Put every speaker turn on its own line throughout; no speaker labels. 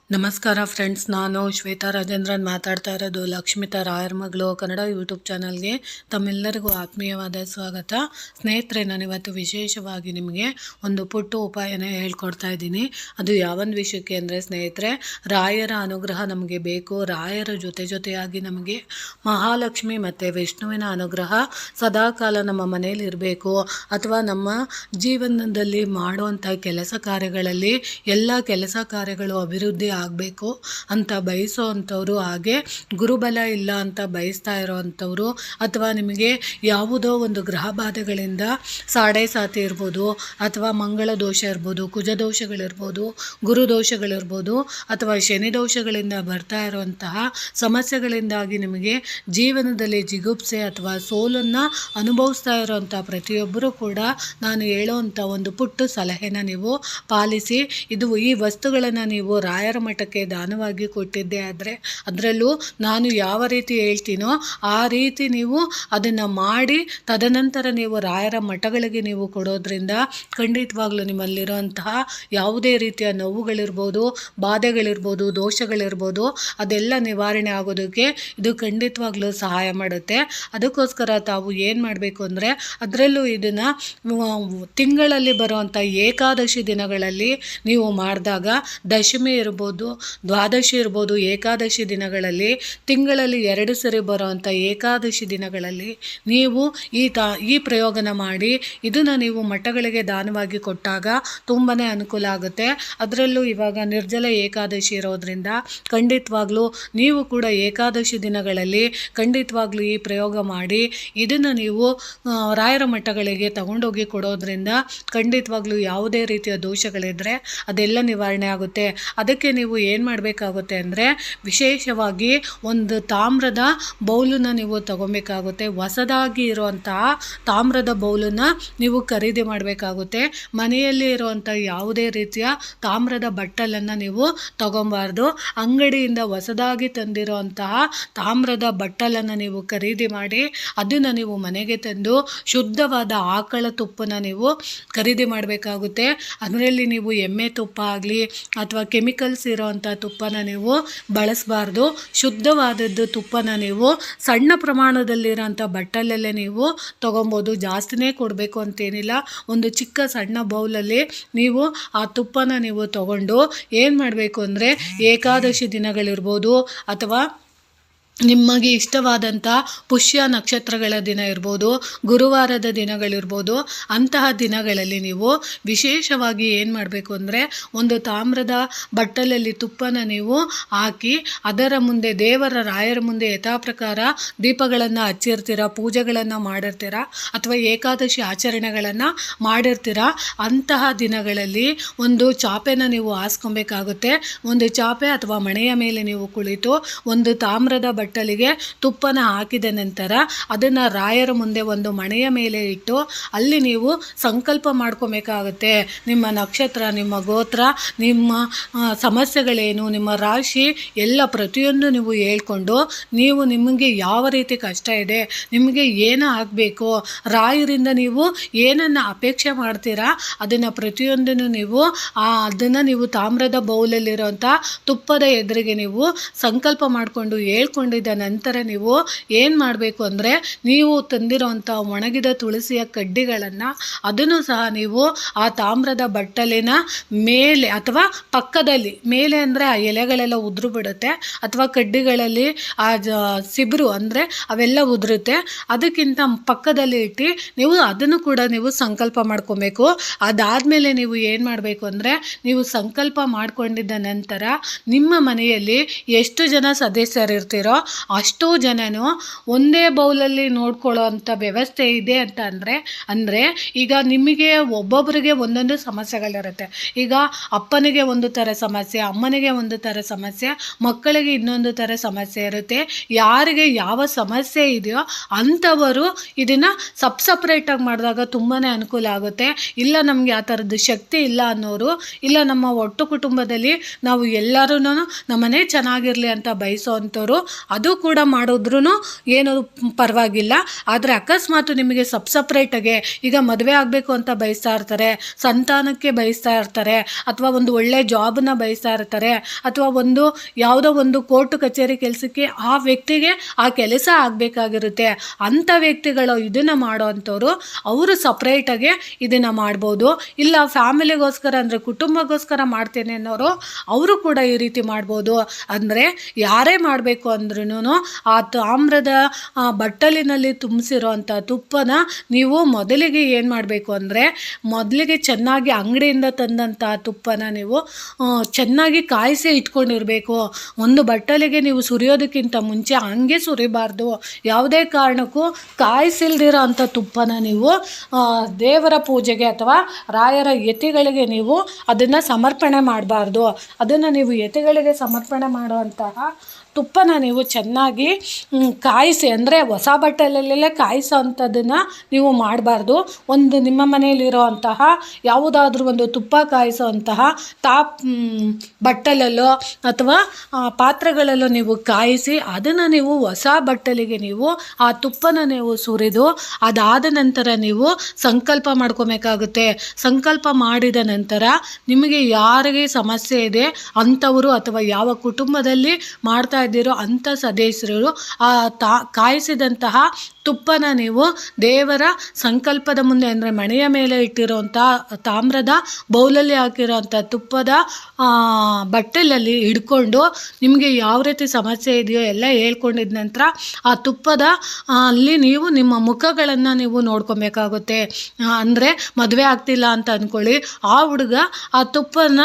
ನಮಸ್ಕಾರ ಫ್ರೆಂಡ್ಸ್, ನಾನು ಶ್ವೇತಾ ರಾಜೇಂದ್ರನ್ ಮಾತಾಡ್ತಾ ಇರೋದು ಲಕ್ಷ್ಮಿತಾ ರಾಯರ್ ಮಗಳು ಕನ್ನಡ ಯೂಟ್ಯೂಬ್ ಚಾನಲ್ಗೆ ತಮ್ಮೆಲ್ಲರಿಗೂ ಆತ್ಮೀಯವಾದ ಸ್ವಾಗತ. ಸ್ನೇಹಿತರೆ, ನಾನಿವತ್ತು ವಿಶೇಷವಾಗಿ ನಿಮಗೆ ಒಂದು ಪುಟ್ಟ ಉಪಾಯನ ಹೇಳ್ಕೊಡ್ತಾ ಇದ್ದೀನಿ. ಅದು ಯಾವೊಂದು ವಿಷಯಕ್ಕೆ ಅಂದರೆ ಸ್ನೇಹಿತರೆ, ರಾಯರ ಅನುಗ್ರಹ ನಮಗೆ ಬೇಕು. ರಾಯರ ಜೊತೆಯಾಗಿ ನಮಗೆ ಮಹಾಲಕ್ಷ್ಮಿ ಮತ್ತು ವಿಷ್ಣುವಿನ ಅನುಗ್ರಹ ಸದಾಕಾಲ ನಮ್ಮ ಮನೆಯಲ್ಲಿ ಇರಬೇಕು. ಅಥವಾ ನಮ್ಮ ಜೀವನದಲ್ಲಿ ಮಾಡುವಂಥ ಕೆಲಸ ಕಾರ್ಯಗಳಲ್ಲಿ ಎಲ್ಲ ಕೆಲಸ ಕಾರ್ಯಗಳು ಅಭಿವೃದ್ಧಿ ಆಗಬೇಕು ಅಂತ ಬಯಸೋ ಅಂಥವ್ರು, ಹಾಗೆ ಗುರುಬಲ ಇಲ್ಲ ಅಂತ ಬಯಸ್ತಾ ಇರೋವಂಥವ್ರು, ಅಥವಾ ನಿಮಗೆ ಯಾವುದೋ ಒಂದು ಗ್ರಹ ಬಾಧೆಗಳಿಂದ ಸಾತಿ ಇರ್ಬೋದು, ಅಥವಾ ಮಂಗಳ ದೋಷ ಇರ್ಬೋದು, ಕುಜ ದೋಷಗಳಿರ್ಬೋದು, ಗುರು ದೋಷಗಳಿರ್ಬೋದು, ಅಥವಾ ಶನಿ ದೋಷಗಳಿಂದ ಬರ್ತಾ ಇರುವಂತಹ ಸಮಸ್ಯೆಗಳಿಂದಾಗಿ ನಿಮಗೆ ಜೀವನದಲ್ಲಿ ಜಿಗುಪ್ಸೆ ಅಥವಾ ಸೋಲನ್ನು ಅನುಭವಿಸ್ತಾ ಇರೋವಂಥ ಪ್ರತಿಯೊಬ್ಬರೂ ಕೂಡ ನಾನು ಹೇಳೋವಂಥ ಒಂದು ಪುಟ್ಟ ಸಲಹೆನ ನೀವು ಪಾಲಿಸಿ. ಈ ವಸ್ತುಗಳನ್ನು ನೀವು ರಾಯರ ಮಠಕ್ಕೆ ದಾನವಾಗಿ ಕೊಟ್ಟಿದ್ದೆ ಆದರೆ, ಅದರಲ್ಲೂ ನಾನು ಯಾವ ರೀತಿ ಹೇಳ್ತೀನೋ ಆ ರೀತಿ ನೀವು ಅದನ್ನು ಮಾಡಿ ತದನಂತರ ನೀವು ರಾಯರ ಮಠಗಳಿಗೆ ನೀವು ಕೊಡೋದ್ರಿಂದ ಖಂಡಿತವಾಗ್ಲೂ ನಿಮ್ಮಲ್ಲಿರುವಂತಹ ಯಾವುದೇ ರೀತಿಯ ನೋವುಗಳಿರ್ಬೋದು, ಬಾಧೆಗಳಿರ್ಬೋದು, ದೋಷಗಳಿರ್ಬೋದು, ಅದೆಲ್ಲ ನಿವಾರಣೆ ಆಗೋದಕ್ಕೆ ಇದು ಖಂಡಿತವಾಗ್ಲೂ ಸಹಾಯ ಮಾಡುತ್ತೆ. ಅದಕ್ಕೋಸ್ಕರ ತಾವು ಏನು ಮಾಡಬೇಕು ಅಂದರೆ, ಅದರಲ್ಲೂ ಇದನ್ನು ತಿಂಗಳಲ್ಲಿ ಬರುವಂಥ ಏಕಾದಶಿ ದಿನಗಳಲ್ಲಿ ನೀವು ಮಾಡಿದಾಗ, ದಶಮಿ ಇರ್ಬೋದು, ದ್ವಾದಶಿ ಇರ್ಬೋದು, ಏಕಾದಶಿ ದಿನಗಳಲ್ಲಿ, ತಿಂಗಳಲ್ಲಿ 2 ಸರಿ ಬರುವಂಥ ಏಕಾದಶಿ ದಿನಗಳಲ್ಲಿ ನೀವು ಈ ಪ್ರಯೋಗನ ಮಾಡಿ ಇದನ್ನು ನೀವು ಮಠಗಳಿಗೆ ದಾನವಾಗಿ ಕೊಟ್ಟಾಗ ತುಂಬಾ ಅನುಕೂಲ ಆಗುತ್ತೆ. ಅದರಲ್ಲೂ ಇವಾಗ ನಿರ್ಜಲ ಏಕಾದಶಿ ಇರೋದ್ರಿಂದ ಖಂಡಿತವಾಗ್ಲೂ ನೀವು ಕೂಡ ಏಕಾದಶಿ ದಿನಗಳಲ್ಲಿ ಖಂಡಿತವಾಗ್ಲೂ ಈ ಪ್ರಯೋಗ ಮಾಡಿ ಇದನ್ನು ನೀವು ರಾಯರ ಮಠಗಳಿಗೆ ತಗೊಂಡೋಗಿ ಕೊಡೋದ್ರಿಂದ ಖಂಡಿತವಾಗ್ಲೂ ಯಾವುದೇ ರೀತಿಯ ದೋಷಗಳಿದ್ದರೆ ಅದೆಲ್ಲ ನಿವಾರಣೆ ಆಗುತ್ತೆ. ಅದಕ್ಕೆ ನೀವು ಏನು ಮಾಡಬೇಕಾಗುತ್ತೆ ಅಂದರೆ, ವಿಶೇಷವಾಗಿ ಒಂದು ತಾಮ್ರದ ಬೌಲನ್ನು ನೀವು ತಗೊಬೇಕಾಗುತ್ತೆ. ಹೊಸದಾಗಿ ಇರುವಂತಹ ತಾಮ್ರದ ಬೌಲನ್ನು ನೀವು ಖರೀದಿ ಮಾಡಬೇಕಾಗುತ್ತೆ. ಮನೆಯಲ್ಲಿ ಇರುವಂಥ ಯಾವುದೇ ರೀತಿಯ ತಾಮ್ರದ ಬಟ್ಟಲನ್ನು ನೀವು ತಗೊಬಾರ್ದು. ಅಂಗಡಿಯಿಂದ ಹೊಸದಾಗಿ ತಂದಿರುವಂತಹ ತಾಮ್ರದ ಬಟ್ಟಲನ್ನು ನೀವು ಖರೀದಿ ಮಾಡಿ ಅದನ್ನು ನೀವು ಮನೆಗೆ ತಂದು ಶುದ್ಧವಾದ ಆಕಳ ತುಪ್ಪನ ನೀವು ಖರೀದಿ ಮಾಡಬೇಕಾಗುತ್ತೆ. ಅದರಲ್ಲಿ ನೀವು ಎಮ್ಮೆ ತುಪ್ಪ ಆಗಲಿ ಅಥವಾ ಕೆಮಿಕಲ್ಸ್ ಇರೋವಂಥ ತುಪ್ಪನ ನೀವು ಬಳಸಬಾರ್ದು. ಶುದ್ಧವಾದದ್ದು ತುಪ್ಪನ ನೀವು ಸಣ್ಣ ಪ್ರಮಾಣದಲ್ಲಿರೋಂಥ ಬಟ್ಟಲಲ್ಲೇ ನೀವು ತೊಗೊಬೋದು. ಜಾಸ್ತಿನೇ ಕೊಡಬೇಕು ಅಂತೇನಿಲ್ಲ. ಒಂದು ಚಿಕ್ಕ ಸಣ್ಣ ಬೌಲಲ್ಲಿ ನೀವು ಆ ತುಪ್ಪನ ನೀವು ತಗೊಂಡು ಏನು ಮಾಡಬೇಕು ಅಂದರೆ, ಏಕಾದಶಿ ದಿನಗಳಿರ್ಬೋದು ಅಥವಾ ನಿಮಗೆ ಇಷ್ಟವಾದಂಥ ಪುಷ್ಯ ನಕ್ಷತ್ರಗಳ ದಿನ ಇರ್ಬೋದು, ಗುರುವಾರದ ದಿನಗಳಿರ್ಬೋದು, ಅಂತಹ ದಿನಗಳಲ್ಲಿ ನೀವು ವಿಶೇಷವಾಗಿ ಏನು ಮಾಡಬೇಕು ಅಂದರೆ, ಒಂದು ತಾಮ್ರದ ಬಟ್ಟಲಲ್ಲಿ ತುಪ್ಪನ ನೀವು ಹಾಕಿ ಅದರ ಮುಂದೆ ದೇವರ ರಾಯರ ಮುಂದೆ ಯಥಾಪ್ರಕಾರ ದೀಪಗಳನ್ನು ಹಚ್ಚಿರ್ತೀರ, ಪೂಜೆಗಳನ್ನು ಮಾಡಿರ್ತೀರ, ಅಥವಾ ಏಕಾದಶಿ ಆಚರಣೆಗಳನ್ನು ಮಾಡಿರ್ತೀರ. ಅಂತಹ ದಿನಗಳಲ್ಲಿ ಒಂದು ಚಾಪೆನ ನೀವು ಹಾಸ್ಕೊಬೇಕಾಗುತ್ತೆ. ಒಂದು ಚಾಪೆ ಅಥವಾ ಮಣೆಯ ಮೇಲೆ ನೀವು ಕುಳಿತು ಒಂದು ತಾಮ್ರದ ಬಟ್ಟಲಿಗೆ ತುಪ್ಪನ ಹಾಕಿದ ನಂತರ ಅದನ್ನು ರಾಯರ ಮುಂದೆ ಒಂದು ಮಣೆಯ ಮೇಲೆ ಇಟ್ಟು ಅಲ್ಲಿ ನೀವು ಸಂಕಲ್ಪ ಮಾಡ್ಕೊಬೇಕಾಗುತ್ತೆ. ನಿಮ್ಮ ನಕ್ಷತ್ರ, ನಿಮ್ಮ ಗೋತ್ರ, ನಿಮ್ಮ ಸಮಸ್ಯೆಗಳೇನು, ನಿಮ್ಮ ರಾಶಿ ಎಲ್ಲ ಪ್ರತಿಯೊಂದು ನೀವು ಹೇಳ್ಕೊಂಡು ನಿಮಗೆ ಯಾವ ರೀತಿ ಕಷ್ಟ ಇದೆ, ನಿಮಗೆ ಏನು ಆಗಬೇಕು, ರಾಯರಿಂದ ನೀವು ಏನನ್ನು ಅಪೇಕ್ಷೆ ಮಾಡ್ತೀರಾ ಅದನ್ನು ಪ್ರತಿಯೊಂದನ್ನು ನೀವು ತಾಮ್ರದ ಬೌಲಲ್ಲಿರೋಂಥ ತುಪ್ಪದ ಎದುರಿಗೆ ನೀವು ಸಂಕಲ್ಪ ಮಾಡಿಕೊಂಡು ಹೇಳ್ಕೊಂಡಿದ್ದ ನಂತರ ನೀವು ಏನು ಮಾಡಬೇಕು ಅಂದರೆ, ನೀವು ತಂದಿರೋಂಥ ಒಣಗಿದ ತುಳಸಿಯ ಕಡ್ಡಿಗಳನ್ನು ಅದನ್ನು ಸಹ ನೀವು ಆ ತಾಮ್ರದ ಬಟ್ಟಲಿನ ಮೇಲೆ ಅಥವಾ ಪಕ್ಕದಲ್ಲಿ, ಮೇಲೆ ಅಂದರೆ ಆ ಎಲೆಗಳೆಲ್ಲ ಉದುರು ಬಿಡುತ್ತೆ, ಅಥವಾ ಕಡ್ಡಿಗಳಲ್ಲಿ ಆ ಸಿಬ್ರು ಅಂದರೆ ಅವೆಲ್ಲ ಉದುರುತ್ತೆ, ಅದಕ್ಕಿಂತ ಪಕ್ಕದಲ್ಲಿ ಇಟ್ಟು ನೀವು ಅದನ್ನು ಕೂಡ ನೀವು ಸಂಕಲ್ಪ ಮಾಡ್ಕೊಬೇಕು. ಅದಾದಮೇಲೆ ನೀವು ಏನು ಮಾಡಬೇಕು ಅಂದರೆ, ನೀವು ಸಂಕಲ್ಪ ಮಾಡ್ಕೊಂಡಿದ್ದ ನಂತರ ನಿಮ್ಮ ಮನೆಯಲ್ಲಿ ಎಷ್ಟು ಜನ ಸದಸ್ಯರಿರ್ತೀರೋ ಅಷ್ಟೂ ಜನನು ಒಂದೇ ಬೌಲಲ್ಲಿ ನೋಡ್ಕೊಳ್ಳೋ ಅಂಥ ವ್ಯವಸ್ಥೆ ಇದೆ ಅಂತ ಅಂದರೆ ಈಗ ನಿಮಗೆ ಒಬ್ಬೊಬ್ಬರಿಗೆ ಒಂದೊಂದು ಸಮಸ್ಯೆಗಳಿರುತ್ತೆ. ಈಗ ಅಪ್ಪನಿಗೆ ಒಂದು ಥರ ಸಮಸ್ಯೆ, ಅಮ್ಮನಿಗೆ ಒಂದು ಥರ ಸಮಸ್ಯೆ, ಮಕ್ಕಳಿಗೆ ಇನ್ನೊಂದು ಥರ ಸಮಸ್ಯೆ ಇರುತ್ತೆ. ಯಾರಿಗೆ ಯಾವ ಸಮಸ್ಯೆ ಇದೆಯೋ ಅಂಥವರು ಇದನ್ನು ಸಪ್ರೇಟಾಗಿ ಮಾಡಿದಾಗ ತುಂಬಾ ಅನುಕೂಲ ಆಗುತ್ತೆ. ಇಲ್ಲ ನಮಗೆ ಆ ಥರದ್ದು ಶಕ್ತಿ ಇಲ್ಲ ಅನ್ನೋರು, ಇಲ್ಲ ನಮ್ಮ ಒಟ್ಟು ಕುಟುಂಬದಲ್ಲಿ ನಾವು ಎಲ್ಲರೂ ನಮ್ಮನೆ ಚೆನ್ನಾಗಿರಲಿ ಅಂತ ಬಯಸೋ ಅಂಥವ್ರು ಅದು ಕೂಡ ಮಾಡಿದ್ರೂ ಏನು ಪರವಾಗಿಲ್ಲ. ಆದರೆ ಅಕಸ್ಮಾತ್ ನಿಮಗೆ ಸಪ್ರೇಟಾಗೆ ಈಗ ಮದುವೆ ಆಗಬೇಕು ಅಂತ ಬಯಸ್ತಾ ಇರ್ತಾರೆ, ಸಂತಾನಕ್ಕೆ ಬಯಸ್ತಾ ಇರ್ತಾರೆ, ಅಥವಾ ಒಂದು ಒಳ್ಳೆ ಜಾಬನ್ನ ಬಯಸ್ತಾ ಇರ್ತಾರೆ, ಅಥವಾ ಯಾವುದೋ ಒಂದು ಕೋರ್ಟು ಕಚೇರಿ ಕೆಲಸಕ್ಕೆ ಆ ವ್ಯಕ್ತಿಗೆ ಆ ಕೆಲಸ ಆಗಬೇಕಾಗಿರುತ್ತೆ. ಅಂಥ ವ್ಯಕ್ತಿಗಳು ಇದನ್ನು ಮಾಡೋ ಅಂಥವ್ರು ಅವರು ಸಪ್ರೇಟಾಗಿ ಇದನ್ನು ಮಾಡ್ಬೋದು. ಇಲ್ಲ ಫ್ಯಾಮಿಲಿಗೋಸ್ಕರ ಅಂದರೆ ಕುಟುಂಬಕ್ಕೋಸ್ಕರ ಮಾಡ್ತೇನೆ ಅನ್ನೋರು ಅವರು ಕೂಡ ಈ ರೀತಿ ಮಾಡ್ಬೋದು. ಅಂದರೆ ಯಾರೇ ಮಾಡಬೇಕು ಅಂದ್ರೂ ಆ ತಾಮ್ರದ ಬಟ್ಟಲಿನಲ್ಲಿ ತುಂಬಿಸಿರೋ ಅಂಥ ತುಪ್ಪನ ನೀವು ಮೊದಲಿಗೆ ಏನು ಮಾಡಬೇಕು ಅಂದರೆ, ಮೊದಲಿಗೆ ಚೆನ್ನಾಗಿ ಅಂಗಡಿಯಿಂದ ತಂದಂಥ ತುಪ್ಪನ ನೀವು ಚೆನ್ನಾಗಿ ಕಾಯಿಸಿ ಇಟ್ಕೊಂಡಿರಬೇಕು. ಒಂದು ಬಟ್ಟಲಿಗೆ ನೀವು ಸುರಿಯೋದಕ್ಕಿಂತ ಮುಂಚೆ ಹಂಗೆ ಸುರಿಬಾರ್ದು. ಯಾವುದೇ ಕಾರಣಕ್ಕೂ ಕಾಯಿಸಿಲ್ದಿರೋ ಅಂಥ ತುಪ್ಪನ ನೀವು ದೇವರ ಪೂಜೆಗೆ ಅಥವಾ ರಾಯರ ಯತಿಗಳಿಗೆ ನೀವು ಅದನ್ನು ಸಮರ್ಪಣೆ ಮಾಡಬಾರ್ದು. ಅದನ್ನು ನೀವು ಯತಿಗಳಿಗೆ ಸಮರ್ಪಣೆ ಮಾಡುವಂತಹ ತುಪ್ಪನ ನೀವು ಚೆನ್ನಾಗಿ ಕಾಯಿಸಿ, ಅಂದರೆ ಹೊಸ ಬಟ್ಟಲಲ್ಲೇ ಕಾಯಿಸೋ ಅಂಥದ್ದನ್ನು ನೀವು ಮಾಡಬಾರ್ದು. ಒಂದು ನಿಮ್ಮ ಮನೆಯಲ್ಲಿರೋ ಅಂತಹ ಯಾವುದಾದ್ರೂ ಒಂದು ತುಪ್ಪ ಕಾಯಿಸೋ ಅಂತಹ ಬಟ್ಟಲಲ್ಲೋ ಅಥವಾ ಪಾತ್ರೆಗಳಲ್ಲೋ ನೀವು ಕಾಯಿಸಿ ಅದನ್ನು ನೀವು ಹೊಸ ಬಟ್ಟಲಿಗೆ ನೀವು ಆ ತುಪ್ಪನ ನೀವು ಸುರಿದು ಅದಾದ ನಂತರ ನೀವು ಸಂಕಲ್ಪ ಮಾಡ್ಕೋಬೇಕಾಗುತ್ತೆ. ಸಂಕಲ್ಪ ಮಾಡಿದ ನಂತರ ನಿಮಗೆ ಯಾರಿಗೆ ಸಮಸ್ಯೆ ಇದೆ ಅಂಥವರು ಅಥವಾ ಯಾವ ಕುಟುಂಬದಲ್ಲಿ ಮಾಡ್ತಾ ಇದ್ದೀರೋ ಅಂಥ ಸದಸ್ಯರು ಆ ಕಾಯಿಸಿದಂತಹ ತುಪ್ಪನ ನೀವು ದೇವರ ಸಂಕಲ್ಪದ ಮುಂದೆ, ಅಂದರೆ ಮಣೆಯ ಮೇಲೆ ಇಟ್ಟಿರೋಂಥ ತಾಮ್ರದ ಬೌಲಲ್ಲಿ ಹಾಕಿರೋಂಥ ತುಪ್ಪದ ಬಟ್ಟಲಲ್ಲಿ ಹಿಡ್ಕೊಂಡು ನಿಮಗೆ ಯಾವ ರೀತಿ ಸಮಸ್ಯೆ ಇದೆಯೋ ಎಲ್ಲ ಹೇಳ್ಕೊಂಡಿದ ನಂತರ ಆ ತುಪ್ಪದ ಅಲ್ಲಿ ನೀವು ನಿಮ್ಮ ಮುಖಗಳನ್ನು ನೀವು ನೋಡ್ಕೊಬೇಕಾಗುತ್ತೆ. ಅಂದರೆ ಮದುವೆ ಆಗ್ತಿಲ್ಲ ಅಂತ ಅಂದ್ಕೊಳ್ಳಿ, ಆ ಹುಡುಗ ಆ ತುಪ್ಪನ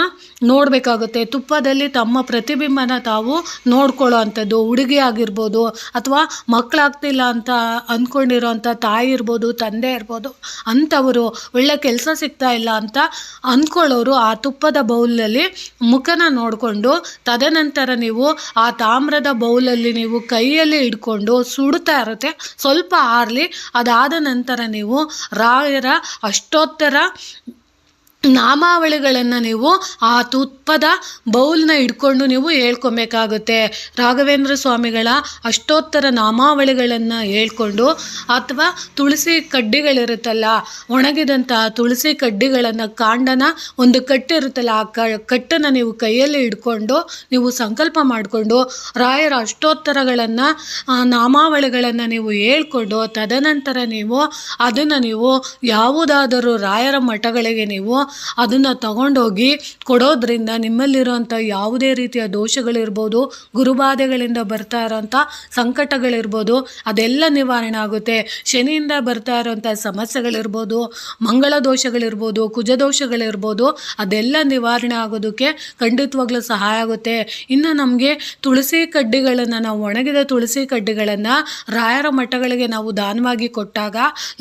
ನೋಡಬೇಕಾಗುತ್ತೆ. ತುಪ್ಪದಲ್ಲಿ ತಮ್ಮ ಪ್ರತಿಬಿಂಬನ ತಾವು ನೋಡ್ಕೊಳ್ಳೋ ಅಂಥದ್ದು, ಹುಡುಗಿ ಆಗಿರ್ಬೋದು ಅಥವಾ ಮಕ್ಕಳಾಗ್ತಿಲ್ಲ ಅಂತ ಅಂದ್ಕೊಂಡಿರೋ ಅಂಥ ತಾಯಿ ಇರ್ಬೋದು, ತಂದೆ ಇರ್ಬೋದು, ಅಂಥವರು ಒಳ್ಳೆ ಕೆಲಸ ಸಿಗ್ತಾ ಇಲ್ಲ ಅಂತ ಅಂದ್ಕೊಳ್ಳೋರು ಆ ತುಪ್ಪದ ಬೌಲಲ್ಲಿ ಮುಖನ ನೋಡಿಕೊಂಡು ತದನಂತರ ನೀವು ಆ ತಾಮ್ರದ ಬೌಲಲ್ಲಿ ನೀವು ಕೈಯಲ್ಲಿ ಹಿಡ್ಕೊಂಡು ಸುಡ್ತಾ ಇರುತ್ತೆ, ಸ್ವಲ್ಪ ಆರಲಿ. ಅದಾದ ನಂತರ ನೀವು ರಾಯರ ಅಷ್ಟೋತ್ತರ ನಾಮಾವಳಿಗಳನ್ನು ನೀವು ಆ ತುಪ್ಪದ ಬೌಲ್ನ ಹಿಡ್ಕೊಂಡು ನೀವು ಹೇಳ್ಕೊಬೇಕಾಗುತ್ತೆ. ರಾಘವೇಂದ್ರ ಸ್ವಾಮಿಗಳ ಅಷ್ಟೋತ್ತರ ನಾಮಾವಳಿಗಳನ್ನು ಹೇಳ್ಕೊಂಡು, ಅಥವಾ ತುಳಸಿ ಕಡ್ಡಿಗಳಿರುತ್ತಲ್ಲ, ಒಣಗಿದಂಥ ತುಳಸಿ ಕಡ್ಡಿಗಳನ್ನು, ಕಾಂಡನ ಒಂದು ಕಟ್ಟಿರುತ್ತಲ್ಲ, ಆ ಕಟ್ಟನ್ನು ನೀವು ಕೈಯಲ್ಲಿ ಹಿಡ್ಕೊಂಡು ನೀವು ಸಂಕಲ್ಪ ಮಾಡಿಕೊಂಡು ರಾಯರ ಅಷ್ಟೋತ್ತರಗಳನ್ನು ನಾಮಾವಳಿಗಳನ್ನು ನೀವು ಹೇಳ್ಕೊಂಡು ತದನಂತರ ನೀವು ಅದನ್ನು ನೀವು ಯಾವುದಾದರೂ ರಾಯರ ಮಠಗಳಿಗೆ ನೀವು ಅದನ್ನು ತಗೊಂಡೋಗಿ ಕೊಡೋದ್ರಿಂದ ನಿಮ್ಮಲ್ಲಿರುವಂಥ ಯಾವುದೇ ರೀತಿಯ ದೋಷಗಳಿರ್ಬೋದು, ಗುರುಬಾಧೆಗಳಿಂದ ಬರ್ತಾ ಇರೋಂಥ ಸಂಕಟಗಳಿರ್ಬೋದು ಅದೆಲ್ಲ ನಿವಾರಣೆ ಆಗುತ್ತೆ. ಶನಿಯಿಂದ ಬರ್ತಾ ಇರೋಂಥ ಸಮಸ್ಯೆಗಳಿರ್ಬೋದು, ಮಂಗಳ ದೋಷಗಳಿರ್ಬೋದು, ಕುಜದೋಷಗಳಿರ್ಬೋದು, ಅದೆಲ್ಲ ನಿವಾರಣೆ ಆಗೋದಕ್ಕೆ ಖಂಡಿತವಾಗ್ಲೂ ಸಹಾಯ ಆಗುತ್ತೆ. ಇನ್ನು ನಮಗೆ ತುಳಸಿ ಕಡ್ಡಿಗಳನ್ನು, ನಾವು ಒಣಗಿದ ತುಳಸಿ ಕಡ್ಡಿಗಳನ್ನು ರಾಯರ ಮಠಗಳಿಗೆ ನಾವು ದಾನವಾಗಿ ಕೊಟ್ಟಾಗ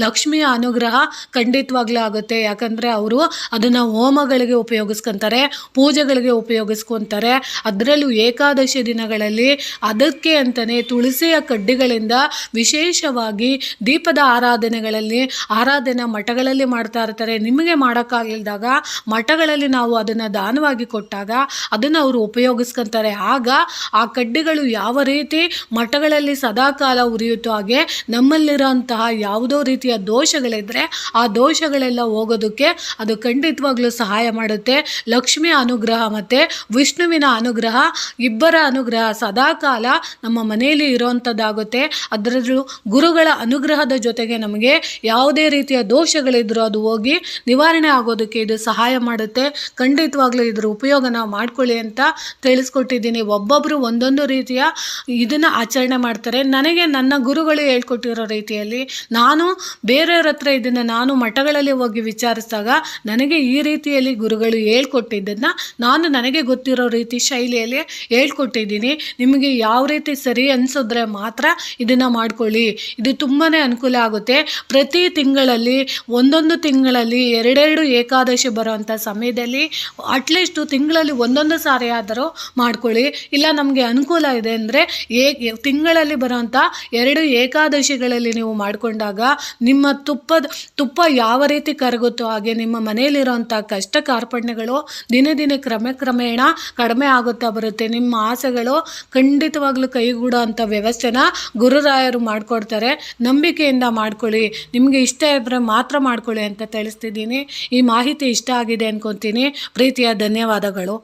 ಲಕ್ಷ್ಮಿಯ ಅನುಗ್ರಹ ಖಂಡಿತವಾಗ್ಲೂ ಆಗುತ್ತೆ. ಯಾಕಂದರೆ ಅವರು ಅದನ್ನು ಹೋಮಗಳಿಗೆ ಉಪಯೋಗಿಸ್ಕೊತಾರೆ, ಪೂಜೆಗಳಿಗೆ ಉಪಯೋಗಿಸ್ಕೊತಾರೆ. ಅದರಲ್ಲೂ ಏಕಾದಶಿ ದಿನಗಳಲ್ಲಿ ಅದಕ್ಕೆ ಅಂತಲೇ ತುಳಸಿಯ ಕಡ್ಡಿಗಳಿಂದ ವಿಶೇಷವಾಗಿ ದೀಪದ ಆರಾಧನೆ ಮಠಗಳಲ್ಲಿ ಮಾಡ್ತಾ ಇರ್ತಾರೆ. ನಿಮಗೆ ಮಾಡೋಕ್ಕಾಗಿಲ್ದಾಗ ಮಠಗಳಲ್ಲಿ ನಾವು ಅದನ್ನು ದಾನವಾಗಿ ಕೊಟ್ಟಾಗ ಅದನ್ನು ಅವರು ಉಪಯೋಗಿಸ್ಕೊತಾರೆ. ಆಗ ಆ ಕಡ್ಡಿಗಳು ಯಾವ ರೀತಿ ಮಠಗಳಲ್ಲಿ ಸದಾಕಾಲ ಉರಿಯುತ್ತೋ ಹಾಗೆ ನಮ್ಮಲ್ಲಿರೋಂತಹ ಯಾವುದೋ ರೀತಿಯ ದೋಷಗಳಿದ್ದರೆ ಆ ದೋಷಗಳೆಲ್ಲ ಹೋಗೋದಕ್ಕೆ ಅದು ಖಂಡಿತವಾಗ್ಲೂ ಸಹಾಯ ಮಾಡುತ್ತೆ. ಲಕ್ಷ್ಮಿಯ ಅನುಗ್ರಹ ಮತ್ತು ವಿಷ್ಣುವಿನ ಅನುಗ್ರಹ, ಇಬ್ಬರ ಅನುಗ್ರಹ ಸದಾಕಾಲ ನಮ್ಮ ಮನೆಯಲ್ಲಿ ಇರೋವಂಥದ್ದಾಗುತ್ತೆ. ಅದರಲ್ಲೂ ಗುರುಗಳ ಅನುಗ್ರಹದ ಜೊತೆಗೆ ನಮಗೆ ಯಾವುದೇ ರೀತಿಯ ದೋಷಗಳಿದ್ರೂ ಅದು ಹೋಗಿ ನಿವಾರಣೆ ಆಗೋದಕ್ಕೆ ಇದು ಸಹಾಯ ಮಾಡುತ್ತೆ. ಖಂಡಿತವಾಗ್ಲೂ ಇದ್ರ ಉಪಯೋಗ ನಾವು ಮಾಡ್ಕೊಳ್ಳಿ ಅಂತ ತಿಳಿಸ್ಕೊಟ್ಟಿದ್ದೀನಿ. ಒಬ್ಬೊಬ್ಬರು ಒಂದೊಂದು ರೀತಿಯ ಇದನ್ನು ಆಚರಣೆ ಮಾಡ್ತಾರೆ. ನನಗೆ ನನ್ನ ಗುರುಗಳು ಹೇಳ್ಕೊಟ್ಟಿರೋ ರೀತಿಯಲ್ಲಿ ನಾನು ಬೇರೆಯವ್ರ ಹತ್ರ ಇದನ್ನು ನಾನು ಮಠಗಳಲ್ಲಿ ಹೋಗಿ ವಿಚಾರಿಸಿದಾಗ ನನಗೆ ನನಗೆ ಈ ರೀತಿಯಲ್ಲಿ ಗುರುಗಳು ಹೇಳ್ಕೊಟ್ಟಿದ್ದನ್ನು ನಾನು ನನಗೆ ಗೊತ್ತಿರೋ ರೀತಿ ಶೈಲಿಯಲ್ಲಿ ಹೇಳ್ಕೊಟ್ಟಿದ್ದೀನಿ. ನಿಮಗೆ ಯಾವ ರೀತಿ ಸರಿ ಅನಿಸಿದ್ರೆ ಮಾತ್ರ ಇದನ್ನು ಮಾಡ್ಕೊಳ್ಳಿ. ಇದು ತುಂಬಾ ಅನುಕೂಲ ಆಗುತ್ತೆ. ಪ್ರತಿ ತಿಂಗಳಲ್ಲಿ ಒಂದೊಂದು ತಿಂಗಳಲ್ಲಿ ಎರಡೆರಡು ಏಕಾದಶಿ ಬರೋವಂಥ ಸಮಯದಲ್ಲಿ ಅಟ್ಲೀಸ್ಟು ತಿಂಗಳಲ್ಲಿ ಒಂದೊಂದು ಸಾರಿ ಆದರೂ ಮಾಡ್ಕೊಳ್ಳಿ. ಇಲ್ಲ ನಮಗೆ ಅನುಕೂಲ ಇದೆ ಅಂದರೆ ತಿಂಗಳಲ್ಲಿ ಬರೋವಂಥ 2 ಏಕಾದಶಿಗಳಲ್ಲಿ ನೀವು ಮಾಡಿಕೊಂಡಾಗ ನಿಮ್ಮ ತುಪ್ಪ ಯಾವ ರೀತಿ ಕರಗುತ್ತೋ ಹಾಗೆ ನಿಮ್ಮ ಮನೆಯಲ್ಲಿರೋಂಥ ಕಷ್ಟ ಕಾರ್ಪಣ್ಯಗಳು ದಿನೇ ದಿನೇ ಕ್ರಮೇಣ ಕಡಿಮೆ ಆಗುತ್ತಾ ಬರುತ್ತೆ. ನಿಮ್ಮ ಆಸೆಗಳು ಖಂಡಿತವಾಗ್ಲೂ ಕೈಗೂಡೋ ಅಂಥ ವ್ಯವಸ್ಥೆನ ಗುರುರಾಯರು ಮಾಡಿಕೊಡ್ತಾರೆ. ನಂಬಿಕೆಯಿಂದ ಮಾಡ್ಕೊಳ್ಳಿ. ನಿಮಗೆ ಇಷ್ಟ ಇದ್ದರೆ ಮಾತ್ರ ಮಾಡ್ಕೊಳ್ಳಿ ಅಂತ ತಿಳಿಸ್ತಿದ್ದೀನಿ. ಈ ಮಾಹಿತಿ ಇಷ್ಟ ಆಗಿದೆ ಅನ್ಕೊತೀನಿ. ಪ್ರೀತಿಯ ಧನ್ಯವಾದಗಳು.